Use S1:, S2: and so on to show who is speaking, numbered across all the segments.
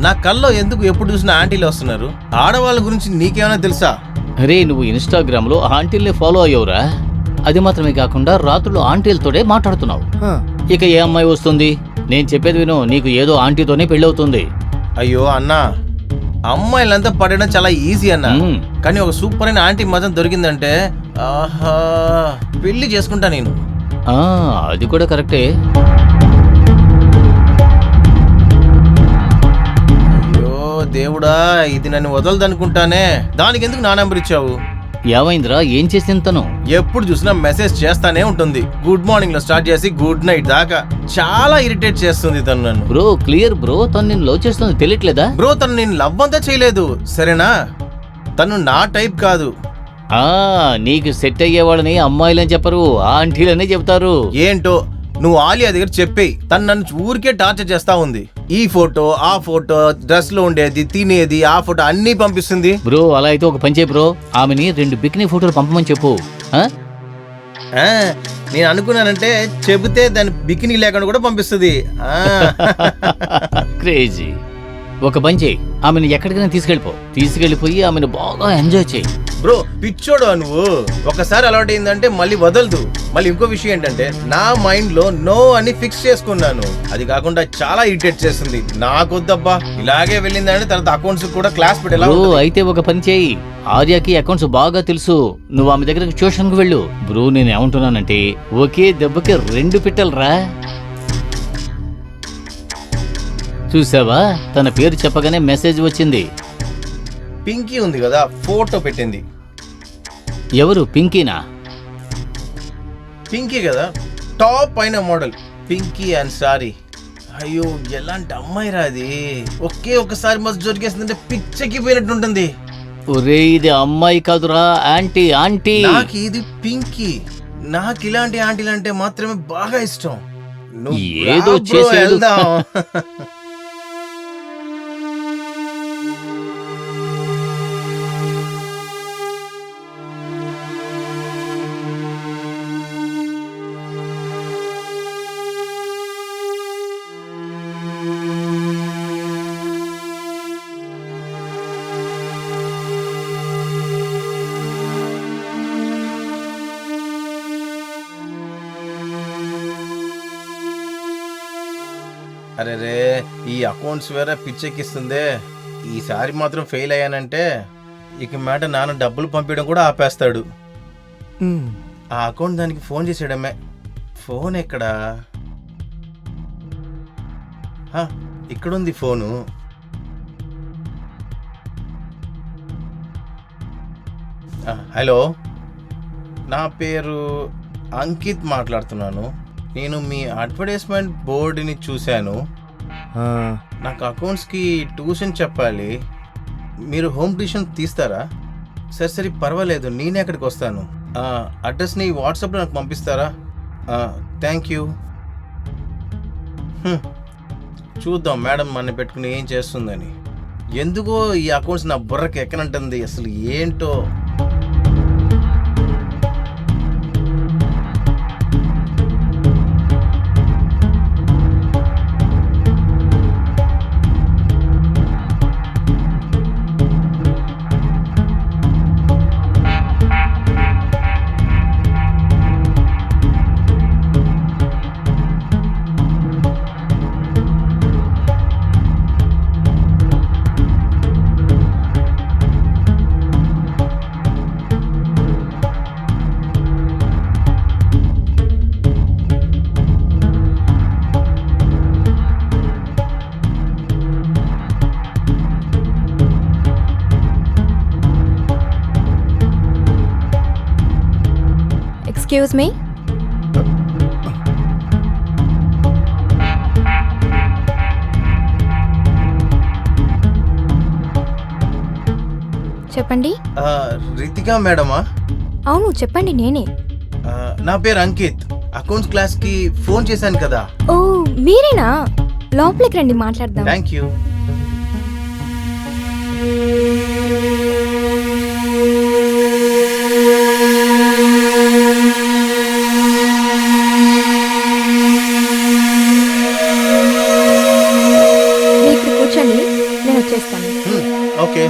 S1: నా కల్లో ఎందుకు ఎప్పుడు చూసినా ఆంటీలు వస్తున్నారు? ఆడవాళ్ళ గురించి నీకేమైనా తెలుసా?
S2: అరే నువ్వు ఇన్‌స్టాగ్రామ్ లో ఆంటీల్ని ఫాలో అయ్యవురా. అది మాత్రమే కాకుండా రాత్రులు ఆంటీలతోనే మాట్లాడుతున్నావు. ఇక ఏ అమ్మాయి వస్తుంది? నేను చెప్పేది విను, నీకు ఏదో ఆంటీతోనే పెళ్ళవుతుంది.
S1: అయ్యో అన్నా, అమ్మాయిలంతా పడడం చాలా ఈజీ అన్నా. కానీ ఒక సూపర్ అయిన ఆంటీ మాత్రం దొరికిందంటే ఆహా, పెళ్లి చేసుకుంటా నేను.
S2: అది కూడా కరెక్టే.
S1: అయ్యో దేవుడా, ఇది నన్ను వదలదనుకుంటానే. దానికి ఎందుకు నా నెంబర్ ఇచ్చావు?
S2: ఏమైందిరా? ఏం చేసింది తను?
S1: ఎప్పుడు చూసినా మెసేజ్ చేస్తానే ఉంటుంది. గుడ్ మార్నింగ్ లో స్టార్ట్ చేసి గుడ్ నైట్ దాకా. చాలా ఇరిటేట్ చేస్తుంది తను నన్ను.
S2: బ్రో క్లియర్ బ్రో, తను నేను లవ్ చేస్తుంది తెలియట్లేదా?
S1: బ్రో తను నేను లవ్ అంతా చేయలేదు సరేనా. తను నా టైప్ కాదు.
S2: నీకు సెట్ అయ్యేవాళ్ళని అమ్మాయిలని చెప్పరు, ఆంటీలనే చెప్తారు.
S1: ఏంటో నువ్వు ఆలియా దగ్గర చెప్పేయి. తను నన్ను ఊరికే టార్చర్ చేస్తా ఉంది. ఈ ఫోటో ఆ ఫోటో, డ్రెస్ లో ఉండేది, తినేది, ఆ ఫోటో అన్ని పంపిస్తుంది.
S2: బ్రో అలా అయితే ఒక పని చేయి బ్రో, ఆమెని 2 బికినీ ఫోటోలు పంపమని చెప్పు.
S1: నేను అనుకున్నానంటే చెబితే దాని బికినీ లేకుండా కూడా పంపిస్తుంది.
S2: క్రేజీ. ఒక పని చేయి, ఆమెను ఎక్కడికైనా తీసుకెళ్ళిపోయి ఆమెను బాగా ఎంజాయ్ చేయి.
S1: బ్రో పిచ్చోడు నువ్వు. ఒకసారి అలవాటు అయిందంటే మళ్ళీ వదలదు. మళ్ళీ ఇంకో విషయం ఏంటంటే నా మైండ్ లో నో అని ఫిక్స్ చేసుకున్నాను. అది కాకుండా చాలా ఇరిటేట్ చేస్తుంది. నాకొద్దబ్బా. ఇలాగే వెళ్ళిందంటే తర్వాత అకౌంట్స్ కూడా క్లాస్ పెట్టేలా.
S2: అయితే ఒక పని చేయి, ఆర్యకి అకౌంట్స్ బాగా తెలుసు, నువ్వు ఆమె దగ్గర ట్యూషన్ కు వెళ్ళు. బ్రో నేను ఏమంటున్నానంటే ఒకే దెబ్బకి 2 పిట్టలరా. చూసావా, తన పేరు చెప్పగానే మెసేజ్ వచ్చింది.
S1: పింకీ ఉంది కదా, ఫోటో పెట్టింది.
S2: ఎవరు? పింకీనా?
S1: పింకీ కదా, టాప్ అయిన మోడల్. Pinky and sorry. అయ్యో ఎలాంటి అమ్మాయి రాది. ఒకసారి మస్తు దొరికేసిందంటే పిచ్చకి పోయినట్టు ఉంటుంది.
S2: ఒరే ఇది అమ్మాయి కాదురా, ఆంటీ.
S1: నాకు ఇది పింకీ. నాకు ఇలాంటి ఆంటీలు అంటే మాత్రమే బాగా ఇష్టం.
S2: ఏదో చేసేది.
S1: అరే రే, ఈ అకౌంట్స్ వేరే పిచ్చెక్కిస్తుందే. ఈసారి మాత్రం ఫెయిల్ అయ్యానంటే ఇక మాట నాన్న డబ్బులు పంపించడం కూడా ఆపేస్తాడు. ఆ అకౌంట్ దానికి ఫోన్ చేసేయడమే. ఫోన్ ఎక్కడా? ఇక్కడుంది ఫోను. హలో, నా పేరు అంకిత్ మాట్లాడుతున్నాను. నేను మీ అడ్వర్టైజ్మెంట్ బోర్డుని చూశాను. నాకు అకౌంట్స్కి ట్యూషన్ చెప్పాలి. మీరు హోమ్ ట్యూషన్ తీస్తారా? సరే పర్వాలేదు, నేనే అక్కడికి వస్తాను. అడ్రస్ని వాట్సాప్లో నాకు పంపిస్తారా? Thank you. చూద్దాం మేడం మన పెట్టుకుని ఏం చేస్తుందని. ఎందుకో ఈ అకౌంట్స్ నా బుర్రకి ఎక్కనంటుంది. అసలు ఏంటో.
S3: Excuse me? చెప్పండి.
S1: రితికా మేడమా?
S3: అవును చెప్పండి, నేనే.
S1: నా పేరు అంకిత్. అకౌంట్స్ క్లాస్ కి ఫోన్ చేశాను కదా.
S3: ఓ మీరేనా? లోపలికి రండి మాట్లాడదాం.
S1: Thank you.
S3: మీరు కూర్చోండి.
S1: ఓకే.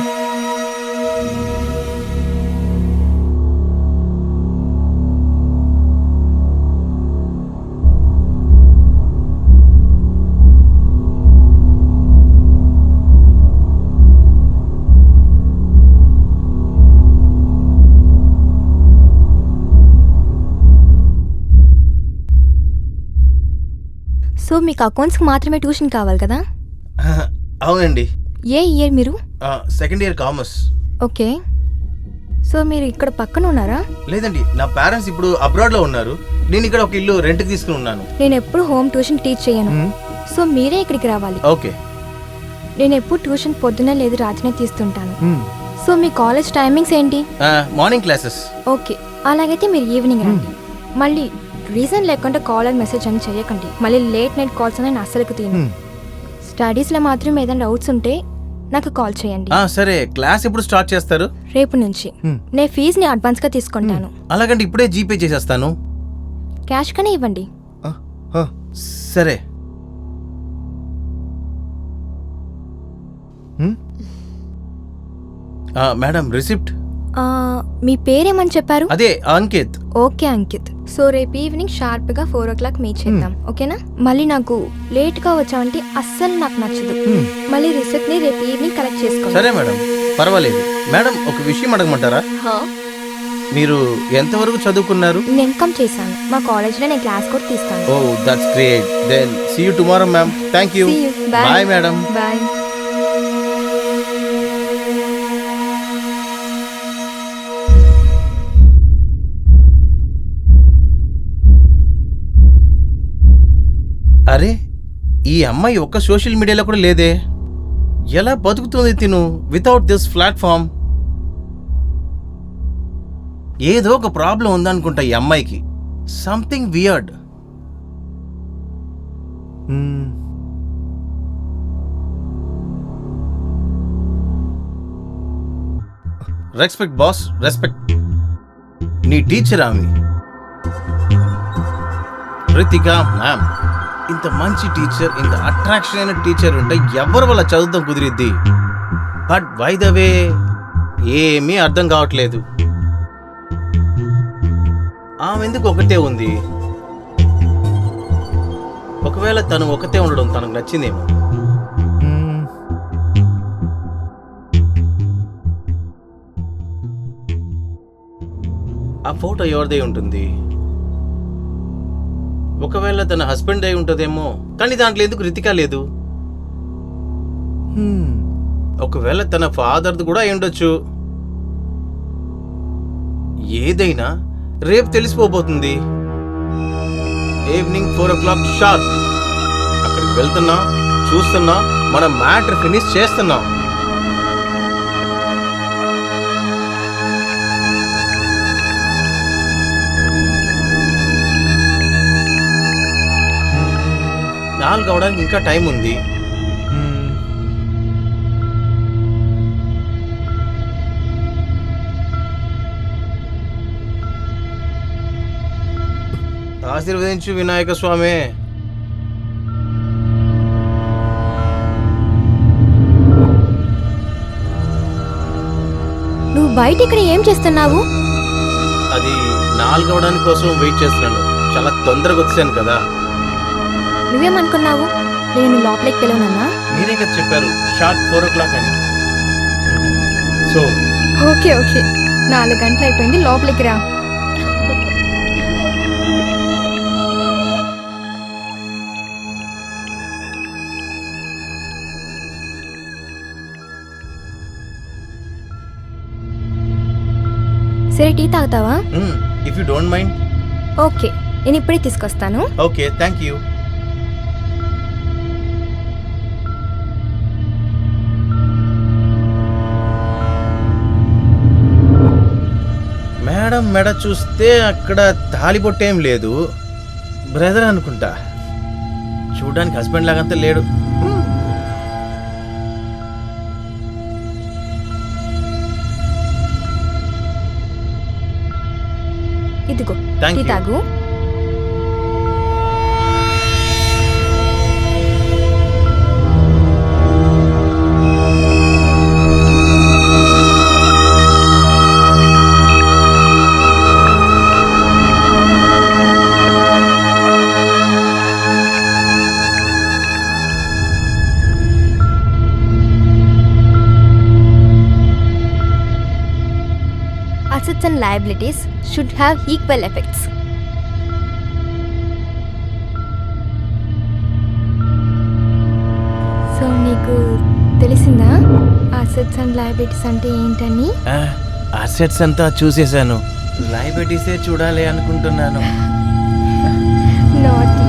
S3: సో మీకు అకౌంట్స్కి మాత్రమే ట్యూషన్ కావాలి కదా?
S1: అవునండి.
S3: ఏ ఇయర్ మీరు?
S1: Second year commerce.
S3: Okay. So మీరు ఇక్కడ పక్కన ఉన్నారా?
S1: లేదండి, నా పేరెంట్స్ ఇప్పుడు అబ్రాడ్ లో ఉన్నారు. నేను ఇక్కడ ఒక ఇల్లు రెంట్కి తీసుకుని ఉన్నాను.
S3: నేను ఎప్పుడు హోమ్ ట్యూషన్ టీచ్ చేయను. సో మీరే ఇక్కడికి రావాలి.
S1: ఓకే.
S3: నేను ఎప్పుడు ట్యూషన్ పొద్దునే లేదు రాత్రినే తీస్తుంటాను. సో మీ కాలేజ్ టైమింగ్స్ ఏంటి?
S1: Morning classes.
S3: ఓకే, అలాగైతే మీరు ఈవినింగ్ రండి. మళ్ళీ రీజన్ లేకుండా కాల్ అండ్ మెసేజ్ అని చేయకండి. మళ్ళీ లేట్ నైట్ కాల్స్ అని నేను అస్సలు తీను. స్టడీస్లో మాత్రం ఏదైనా డౌట్స్ ఉంటే నాకు కాల్ చేయండి.
S1: సరే, క్లాస్ ఎప్పుడు స్టార్ట్ చేస్తారు?
S3: రేపు నుంచి. నేను ఫీజుని అడ్వాన్స్గా తీసుకుంటాను.
S1: అలాగంటే ఇప్పుడే జీపే చేసేస్తాను.
S3: క్యాష్ కనే ఇవ్వండి.
S1: సరే. Madam, receipt.
S3: మీ పేరేమని చెప్పారు?
S1: అదే అంకిత్.
S3: ఓకే అంకిత్. సో రేపు ఈవినింగ్ షార్ప్గా 4 o'clock మీట్ చేద్దాం, ఓకేనా? మళ్ళీ నాకు లేట్గా వచ్చావంటే అస్సలు నాకు నచ్చదు. మళ్ళీ రిసిప్ట్ని రేపు ఈవినింగ్ కలెక్ట్ చేసుకోండి.
S1: సరే మేడం, పర్వాలేదు. మేడం, ఒక విషయం అడగమంటారా? మీరు ఎంతవరకు చదువుకున్నారు?
S3: నేను ఇన్కమ్ చేశాను. మా కాలేజ్లో నేను క్లాస్ కూడా తీస్తాను.
S1: Oh, that's great. Then see you tomorrow ma'am. Thank you. Bye madam.
S3: Bye.
S1: అరే, ఈ అమ్మాయి ఒక్క సోషల్ మీడియాలో కూడా లేదే. ఎలా బతుకుతుంది తిను వితౌట్ దిస్ ప్లాట్ఫామ్? ఏదో ఒక ప్రాబ్లం ఉందనుకుంటా ఈ అమ్మాయికి. Something weird. Respect boss, respect. నీ టీచర్ ఆమె రితిక మ్యామ్. ఇంత మంచి టీచర్, ఇంత అట్రాక్షన్ అయిన టీచర్ ఉంటే ఎవరి వల్ల చదువుతాం కుదిరిద్ది. బట్ బై ద వే ఏమీ అర్థం కావట్లేదు. ఆమె ఎందుకు ఒకటే ఉంది? ఒకవేళ తను ఒకతే ఉండడం తనకు నచ్చిందేమో. ఆ ఫోటో ఎవరిదై ఉంటుంది? ఒకవేళ తన హస్బెండ్ అయి ఉంటుందేమో. కానీ దాంట్లో ఎందుకు రితిక లేదు? ఒకవేళ తన ఫాదర్ది కూడా అయి ఉండొచ్చు. ఏదైనా రేపు తెలిసిపోబోతుంది. ఈవినింగ్ 4 o'clock షార్ప్ అక్కడికి వెళ్తున్నా, చూస్తున్నా, మన మ్యాటర్ ఫినిష్ చేస్తున్నాం. నాలుగు అవడానికి ఇంకా టైం ఉంది. ఆశీర్వదించు వినాయక స్వామి.
S3: నువ్వు బయట ఇక్కడ ఏం చేస్తున్నావు?
S1: అది 4 అవడానికి కోసం వెయిట్ చేస్తున్నాను. చాలా తొందరగా వచ్చాను కదా.
S3: నువ్వేమనుకున్నావు? నేను లోపలికి పిలవనన్నా?
S1: మీరే కదా చెప్పారు షార్ప్ 4 o'clock అని. సో
S3: ఓకే ఓకే, 4 గంటలు అయిపోయింది, లోపలికి రా. సరే, టీ తాగుతావా?
S1: If you don't mind.
S3: Okay, నేను ఇప్పుడే తీసుకొస్తాను.
S1: Okay, thank you. మేడం మెడ చూస్తే అక్కడ తాలిబొట్టేం లేదు. బ్రదర్ అనుకుంటా. చూడడానికి హస్బెండ్ లాగంతా లేడు.
S3: ఇదిగో
S1: Thank
S3: టీ
S1: you.
S3: తాగు. Assets and liabilities should have equal effects. So నీకు తెలిసిందా అసెట్స్ అండ్ లయబిలిటీస్ అంటే ఏంటని?
S1: అసెట్స్ అంతా చూసేశాను, లయబిలిటీసే చూడాలి అనుకుంటున్నాను.
S3: నాటి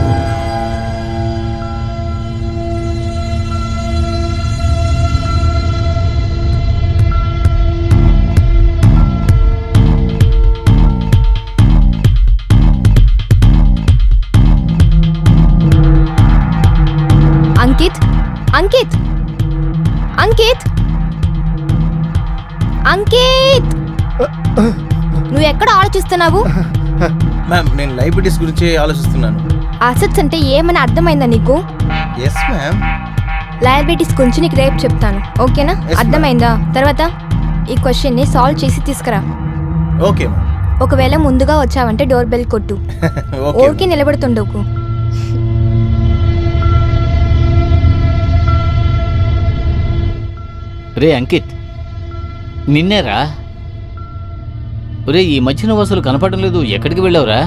S3: అంకిత్, అంకిత్, అంకిత్, అంకిత్, నువ్వు ఎక్కడ ఆలోచిస్తున్నావు?
S1: మ్యామ్, నేను లయబిలిటీస్ గురించి ఆలోచిస్తున్నాను.
S3: అసెట్స్ అంటే ఏమని అర్థమైందా నీకు?
S1: Yes ma'am.
S3: లయబిలిటీస్ గురించి నీకు రేపు చెప్తాను, ఓకేనా?
S1: Yes, ma'am.
S3: అర్థమైందా? తర్వాత ఈ క్వశ్చన్ని సాల్వ్ చేసి తీసుకురా.
S1: Okay ma'am.
S3: ఒకవేళ ముందుగా వచ్చావంటే డోర్ బెల్ కొట్టు.
S1: ఓకే
S3: ఓకే, నిలబడుతుండకు.
S2: రే అంకిత్, నిన్నేరా? రే, ఈ మధ్య నువ్వు అసలు కనపడడం లేదు, ఎక్కడికి వెళ్ళావురా?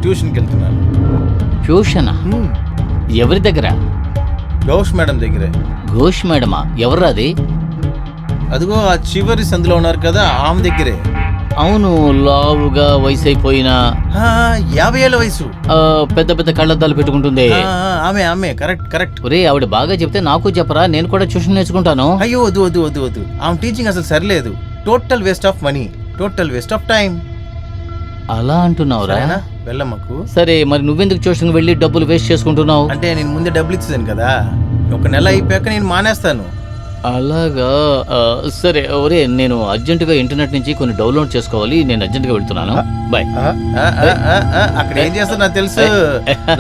S1: ట్యూషన్కి వెళ్తున్నాను.
S2: ట్యూషనా? ఎవరి దగ్గర?
S1: ఘోష్ మేడం దగ్గరే.
S2: ఘోష్ మేడమా? ఎవర్రా అది?
S1: అదిగో ఆ చివరి సందులో ఉన్నారు కదా, ఆమె దగ్గరే.
S2: అవును, లావుగా వయసు అయిపోయిన
S1: 50 ఏళ్ళ వయసు,
S2: పెద్ద పెద్ద కళ్ళద్దాలు పెట్టుకుంటుంది.
S1: ఆమె ఆమె కరెక్ట్ కరెక్ట్.
S2: ఒరే, ఆవిడ బాగా చెప్తే నాకు చెప్పరా, నేను కూడా ట్యూషన్ నేర్చుకుంటాను.
S1: అయ్యో వద్దు వద్దు వద్దు వద్దు, ఆమె టీచింగ్ అసలు సరిలేదు. Total waste of money, total waste of time.
S2: అలా అంటున్నావురా?
S1: వెళ్ళమ్మకు.
S2: సరే, మరి నువ్వెందుకు ట్యూషన్కి వెళ్ళి డబ్బులు వేస్ట్ చేసుకుంటున్నావు?
S1: అంటే నేను ముందే డబ్బులు ఇచ్చేసాను కదా, ఒక నెల అయిపోయాక నేను మానేస్తాను.
S2: అలాగా? సరే, ఒరే, నేను అర్జెంటుగా ఇంటర్నెట్ నుంచి కొన్ని డౌన్లోడ్ చేసుకోవాలి, నేను అర్జెంటుగా వెళ్తున్నాను. బాయ్.
S1: అక్కడ ఏం చేస్తావు నాకు తెలుసు,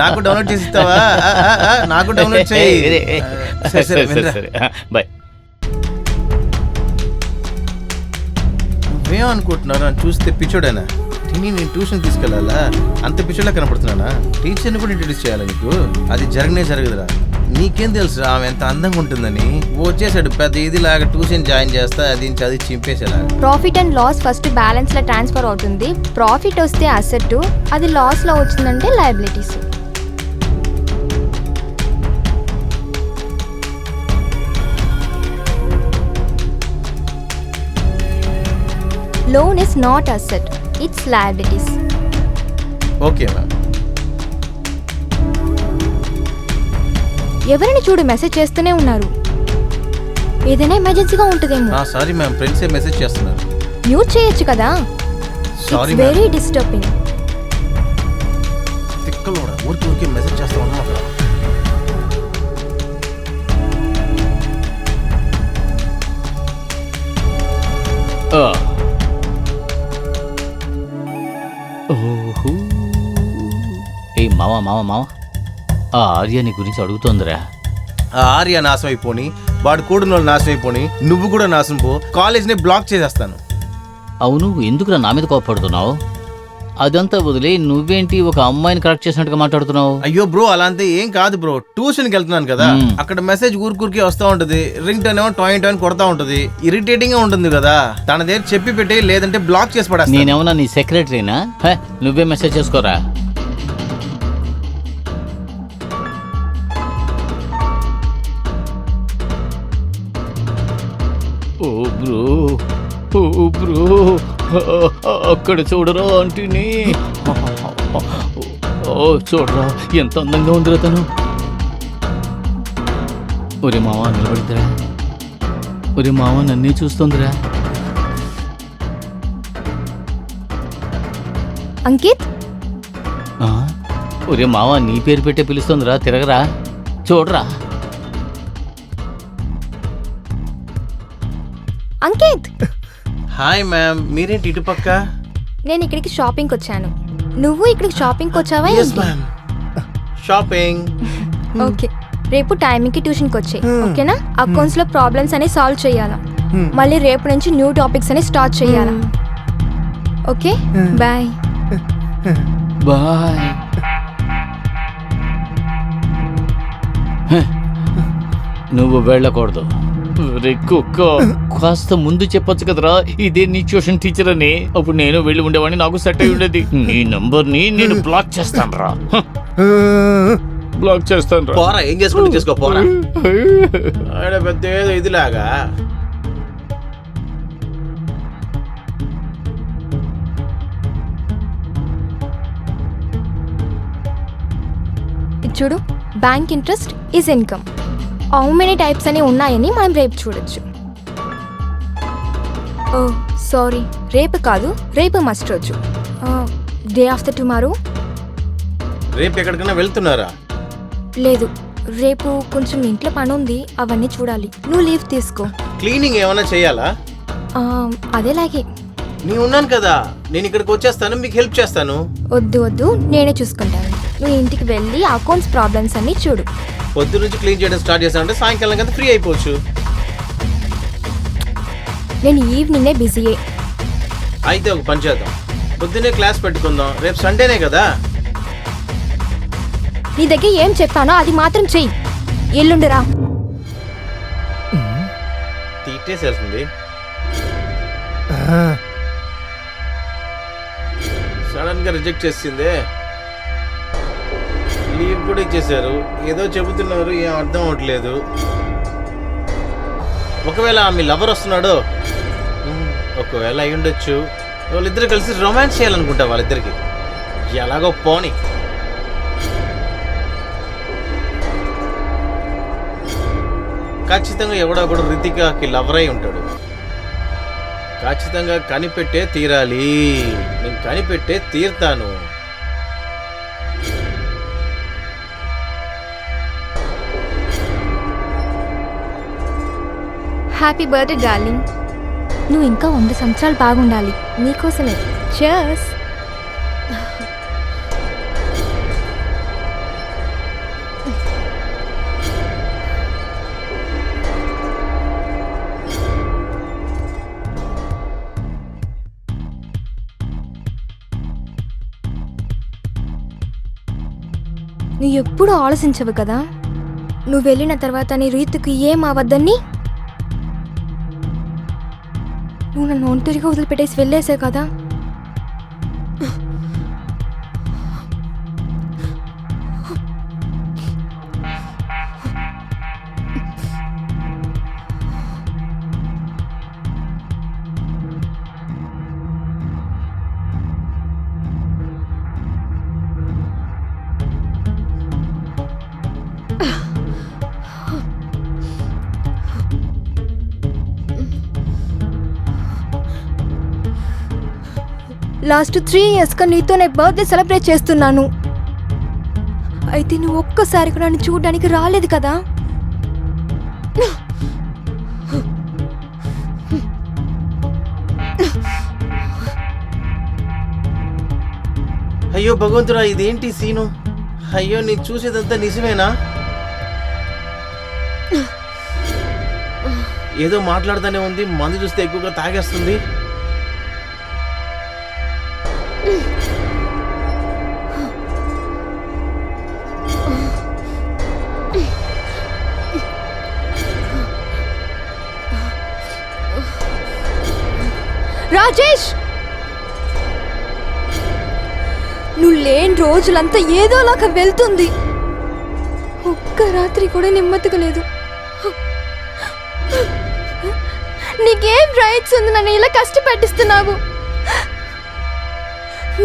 S1: నాకు డౌన్లోడ్ చేసి ఇస్తావా? నాకు డౌన్లోడ్ చేయి. సరే, సరే, వెళ్ళరా.
S2: సరే, బాయ్.
S1: నువ్వేమనుకుంటున్నావు, నన్ను చూస్తే పిచ్చోడేనా? నేను ట్యూషన్ తీసుకెళ్ళాలా? అంత పిచ్చోడ్లా కనపడుతున్నానా? టీచర్ని కూడా ఇంట్రడ్యూస్ చేయాలా నీకు? అది జరగనే జరగదురా. నీకేం తెలుసు ఆమె ఎంత అందంగా ఉంటుందని? వచ్చేసాడు పెద్ద ఇదిలాగా ట్యూషన్ జాయిన్ చేస్తా, అది చదివి చింపేసేలాగా.
S3: Profit and loss first balance లో ట్రాన్స్ఫర్ అవుతుంది. ప్రాఫిట్ వస్తే అసెట్, అది లాస్ లో వచ్చిందంటే liabilities. Loan is not asset, it's liabilities.
S1: Okay ma'am.
S3: ఎవరిని చూడు మెసేజ్ చేస్తూనే ఉన్నారు. ఏదైనా ఎమర్జెన్సీగా ఉంటుందేమో.
S1: సారీ మ్యామ్, ఫ్రెండ్సే మెసేజ్ చేస్తున్నారు.
S3: మ్యూట్ చేయొచ్చు కదా.
S1: Sorry
S3: it's very disturbing.
S1: తిక్కలో ఊరికి ఊరికి మెసేజ్ చేస్తా ఉన్నాం అక్కడ.
S2: ఓహో, ఏ మావా మావా మావా, ఆ ఆర్యాని గురించి అడుగుతోందిరా.
S1: ఆ ఆర్య నాశనం అయిపోని, వాడు కూడిన వాళ్ళు నాశనం అయిపోని, నువ్వు కూడా నాశనం పో, కాలేజ్ని బ్లాక్ చేసేస్తాను.
S2: అవును, ఎందుకురా నా మీద కోపడుతున్నావు? అదంతా వదిలే, నువ్వేంటి ఒక అమ్మాయిని కరెక్ట్ చేసినట్టుగా మాట్లాడుతున్నావు?
S1: అయ్యో బ్రో, అలా అంతే ఏం కాదు బ్రో. ట్యూషన్కి వెళ్తున్నాను కదా, అక్కడ మెసేజ్ ఊరికూరికి వస్తూ ఉంటది, రింగ్ టోన్ ఏమో టాయిన్ టాయిన్ కొడతా ఉంటది, ఇరిటేటింగ్ గా ఉంటుంది కదా. తన దగ్గర చెప్పి పెట్టి, లేదంటే బ్లాక్ చేసి పడేస్తా.
S2: నేనేమన్నా నీ సెక్రటరీనా? నువ్వే మెసేజ్ చేసుకోరా. ఓ బ్రో, ఓ బ్రో, అక్కడ చూడరా ఆంటీని. ఓ చూడరా, ఎంత అందంగా ఉందిరా తను. ఒరే మావా, నిలబడిద్దిరా. ఒరే మావా, నన్నే చూస్తోందిరా.
S3: అంకిత్,
S2: ఒరే మావా, నీ పేరు పెట్టే పిలుస్తోందిరా, తిరగరా, చూడరా.
S3: అంకిత్.
S1: హాయ్ మ్యామ్, మీరేంటి ఇటు పక్క?
S3: నేను ఇక్కడికి షాపింగ్కి వచ్చాను. నువ్వు ఇక్కడికి షాపింగ్కి వచ్చావా?
S1: Yes ma'am, shopping.
S3: ఓకే, రేపు టైంకి ట్యూషన్కి వచ్చాయి, ఓకేనా? అకౌంట్స్ లో ప్రాబ్లమ్స్ అని సాల్వ్ చేయాలా, మళ్ళీ రేపు నుంచి న్యూ టాపిక్స్ అని స్టార్ట్ చేయాలా. Okay, bye.
S2: బాయ్. నువ్వు వెళ్ళకూడదు. రే కుక్క, కాస్త ముందు చెప్పొచ్చు కదరా ఇదే నీ ట్యూషన్ టీచర్ అని. అప్పుడు నేను వెళ్ళి ఉండేవాడిని, నాకు సెట్ అయి ఉండేది. నీ నంబర్ ని నేను బ్లాక్ చేస్తాను రా, బ్లాక్ చేస్తాను రా.
S1: పోరా, ఏం చేసుకుంటూ చేసుకో పోరా. ఆడ పెద్ద ఏదో ఇదిలాగా.
S3: ఇది చూడు, bank interest is income. How many types అని ఉన్నాయని మనం రేపు చూడొచ్చు. ఓ సారీ, రేపు కాదు, రేపు మస్ట్ రోజు. Day after tomorrow.
S1: రేపు ఎక్కడికైనా వెళ్తున్నారా?
S3: లేదు, రేపు కొంచెం ఇంట్లో పని ఉంది, అవన్నీ చూడాలి. నువ్వు లీవ్ తీసుకో.
S1: క్లీనింగ్ ఏమైనా చేయాలా?
S3: అదేలాగే.
S1: నేను ఉన్నాను కదా, నేను ఇక్కడికి వచ్చేస్తాను, మీకు హెల్ప్ చేస్తాను.
S3: వద్దు వద్దు, నేనే చూసుకుంటాను. నువ్వు ఇంటికి వెళ్ళి అకౌంట్స్ ప్రాబ్లమ్స్ అన్ని చూడు.
S1: పొద్దు నుంచి క్లీన్ చేయడం స్టార్ట్ చేస్తానంటే సాయంకాలం కంతా ఫ్రీ అయిపోవచ్చు.
S3: నేను ఈవినింగే బిజీయే.
S1: అయితే ఒక పని చేద్దాం, పొద్దున్నే క్లాస్ పెట్టుకుందాం. రేపు సండేనే కదా.
S3: నీ దగ్గర ఏం చెప్పానో అది మాత్రం చెయ్యి. ఎల్లుండిరా.
S1: తీట్టేసేస్తుంది. సడన్ గా రిజెక్ట్ చేసిందే. లీవ్ కూడా ఇచ్చేసారు. ఏదో చెబుతున్నారు, ఏం అర్థం అవట్లేదు. ఒకవేళ మీ లవర్ వస్తున్నాడు, ఒకవేళ అయి ఉండొచ్చు. వాళ్ళిద్దరు కలిసి రొమాన్స్ చేయాలనుకుంటా. వాళ్ళిద్దరికి ఎలాగో పోని. ఖచ్చితంగా ఎవడో ఒకడు రితికాకి లవర్ అయి ఉంటాడు. ఖచ్చితంగా కనిపెట్టే తీరాలి. నేను కనిపెట్టే తీరుతాను.
S3: Happy birthday darling. నువ్వు ఇంకా 100 సంవత్సరాలు బాగుండాలి. నీకోసమే. చీర్స్. నువ్వు ఎప్పుడు ఆలోచించవు కదా, నువ్వు వెళ్ళిన తర్వాత నీ రీతికి ఏం అవద్దని. నువ్వు నన్ను ఒంటరిగా వదిలిపెట్టేసి వెళ్ళేసావు కదా. లాస్ట్ 3 ఇయర్స్గా నీతో నేను బర్త్డే సెలబ్రేట్ చేస్తున్నాను. అయితే నువ్వు ఒక్కసారి కూడా నన్ను చూడడానికి రాలేదు కదా.
S1: అయ్యో భగవంతుడా, ఇదేంటి సీను? అయ్యో, నేను చూసేదంతా నిజమేనా? ఏదో మాట్లాడుతూనే ఉంది, మందు చూస్తే ఎక్కువగా తాగేస్తుంది.
S3: రాజేష్, నువ్వు లేని రోజులంతా ఏదోలాగా వెళ్తుంది. ఒక్క రాత్రి కూడా నెమ్మదిగా లేదు. నీకేం రైట్స్ ఉంది నన్ను ఇలా కష్టపెట్టిస్తున్నావు?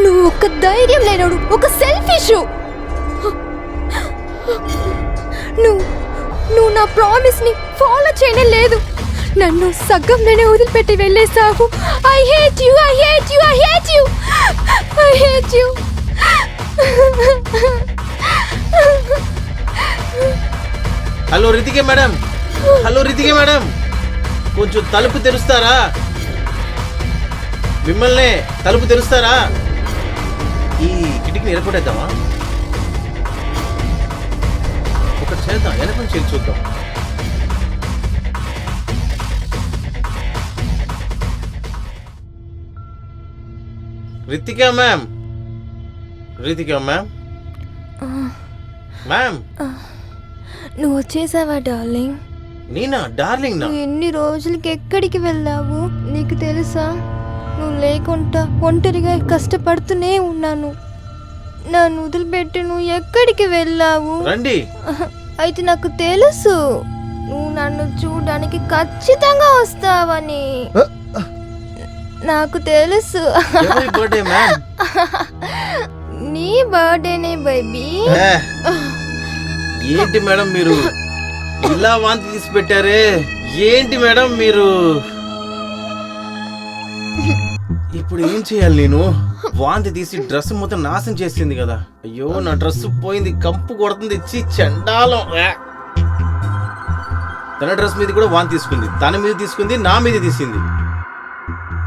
S3: నువ్వు ఒక ధైర్యం లేనోడు, ఒక సెల్ఫిష్. నువ్వు నా ప్రామిస్ ని ఫాలో చేయనే లేదు. నన్ను సగ్గంలోనే వదిలిపెట్టి వెళ్ళేసావు. I hate you, I hate you, I hate you, I hate you.
S1: Hello Ritika madam, hello Ritika madam, కొంచెం తలుపు తెరుస్తారా? మిమ్మల్ని తలుపు తెరుస్తారా? ఈ కిటికీని ఎరగొట్టేద్దామా? ఒకటి చేద్దాం, వెనక నుంచి వెళ్ళి చూద్దాం. Ritika ma'am, Ritika ma'am, ma'am.
S3: నువ్వు వచ్చేసావా డార్లింగ్?
S1: నేనా డార్లింగ్ నా
S3: నువ్వు ఎన్ని రోజులకి ఎక్కడికి వెళ్ళావు నీకు తెలుసా? నువ్వు లేకుండా ఒంటరిగా కష్టపడుతూనే ఉన్నాను. నన్ను వదిలిపెట్టి నువ్వు ఎక్కడికి వెళ్ళావు?
S1: రండి.
S3: అయితే నాకు తెలుసు నువ్వు నన్ను చూడడానికి ఖచ్చితంగా వస్తావని. నాకు తెలుసు.
S1: ఎవరి బర్త్డే మ్యామ్?
S3: నీ బర్త్డేనే బేబీ.
S1: ఏంటి మేడం మీరు ఇలా వాంతి తీసి పెట్టారే? ఏంటి మేడం మీరు? ఇప్పుడు ఏం చేయాలి నేను? వాంతి తీసి డ్రెస్ మొత్తం నాశనం చేసింది కదా. అయ్యో నా డ్రెస్ పోయింది, కంపు కొడుతుంది. ఇచ్చి చండాలం. తన డ్రెస్ మీద కూడా వాంతి తీసుకుంది, తన మీద తీసుకుంది, నా మీద తీసింది.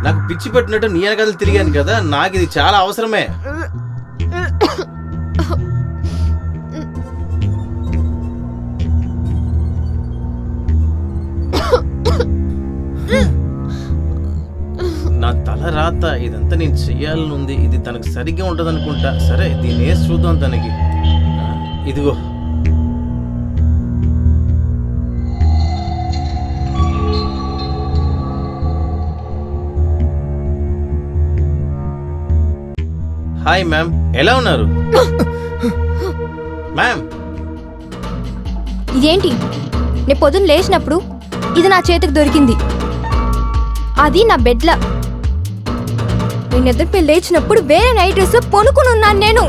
S1: నాకు పిచ్చి పెట్టినట్టు నీ వెనకాల తిరిగాను కదా, నాకు ఇది చాలా అవసరమే. నా తల రాత ఇదంతా నేను చెయ్యాలని ఉంది. ఇది తనకు సరిగ్గా ఉంటుంది అనుకుంటా. సరే దీన్ని వేసి చూద్దాం తనకి. ఇదిగో హాయ్ మ్యామ్, ఎలా ఉన్నారు మ్యామ్?
S3: ఇదేంటి? నేను పొద్దున్న లేచినప్పుడు ఇది నా చేతికి దొరికింది. అది నా బెడ్ల. నేను ఎదురు లేచినప్పుడు వేరే నైట్ డ్రెస్ పొనుకుని ఉన్నాను నేను.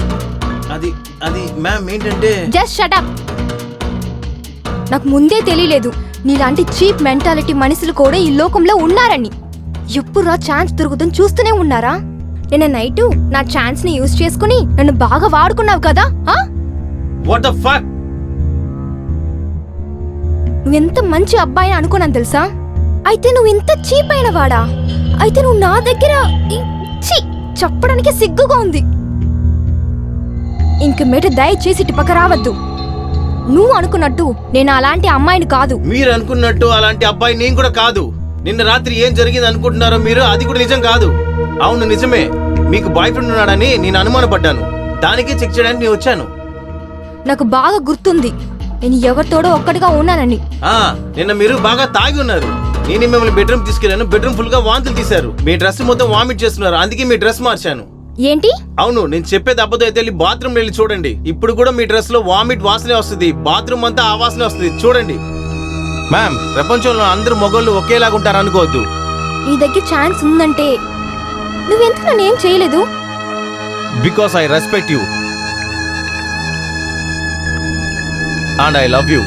S1: అది అది మ్యామ్ ఏంటంటే
S3: జస్ట్ షట్ అప్. నాకు ముందే తెలియలేదు నీలాంటి చీప్ మెంటాలిటీ మనుషులు కూడా ఈ లోకంలో ఉన్నారని. ఎప్పుడు ఛాన్స్ దొరుకుతుంది చూస్తూనే ఉన్నారా? నిన్న నైట్ నా ఛాన్స్ ని యూజ్ చేసుకుని నన్ను బాగా వాడుకున్నావు కదా.
S1: What the fuck?
S3: నువ్వెంత మంచి అబ్బాయి అనుకున్నాను తెలుసా? అయితే నువ్వు ఇంత చీప్ అయిన వాడా? అయితే నువ్వు నా దగ్గర చెప్పడానికి సిగ్గుగా ఉంది. ఇంక మీద దయచేసి ఇటు పక్క రావద్దు. నువ్వు అనుకున్నట్టు నేను అలాంటి అమ్మాయిని కాదు.
S1: మీరు అనుకున్నట్టు అలాంటి అబ్బాయి నేను కూడా కాదు. నిన్న రాత్రి ఏం జరిగింది అనుకుంటున్నారో మీరు, అది కూడా నిజం కాదు. అవును నిజమే, మీకు బాయ్ ఫ్రెండ్ ఉన్నాడని నేను అనుమానపడ్డాను. దానికే చెక్ చేయడానికి నేను వచ్చాను.
S3: నాకు బాగా గుర్తుంది నేను ఎవరితోడో ఒక్కడిగా ఉన్నానని.
S1: నిన్న మీరు బాగా తాగి ఉన్నారు. నేను మిమ్మల్ని బెడ్రూమ్ తీసుకెళ్లాను. బెడ్రూమ్ ఫుల్ గా వాంతులు తీశారు. మీ డ్రెస్ మొత్తం వామిట్ చేస్తున్నారు. అందుకే మీ డ్రెస్ మార్చాను.
S3: ఏంటి?
S1: అవును, నేను చెప్పేది అబద్ధం అయితే వెళ్ళి బాత్రూమ్ వెళ్ళి చూడండి. ఇప్పుడు కూడా మీ డ్రెస్ లో వామిట్ వాసనే వస్తుంది. బాత్రూమ్ అంతా ఆ వాసనే వస్తుంది. చూడండి మ్యామ్, ప్రపంచంలో అందరు మగోళ్ళు ఒకేలాగా ఉంటారు అనుకోవద్దు.
S3: నీ దగ్గర ఛాన్స్ ఉందంటే నువ్వెందుకు నన్ను ఏం చేయలేదు?
S1: Because I respect you and I love you.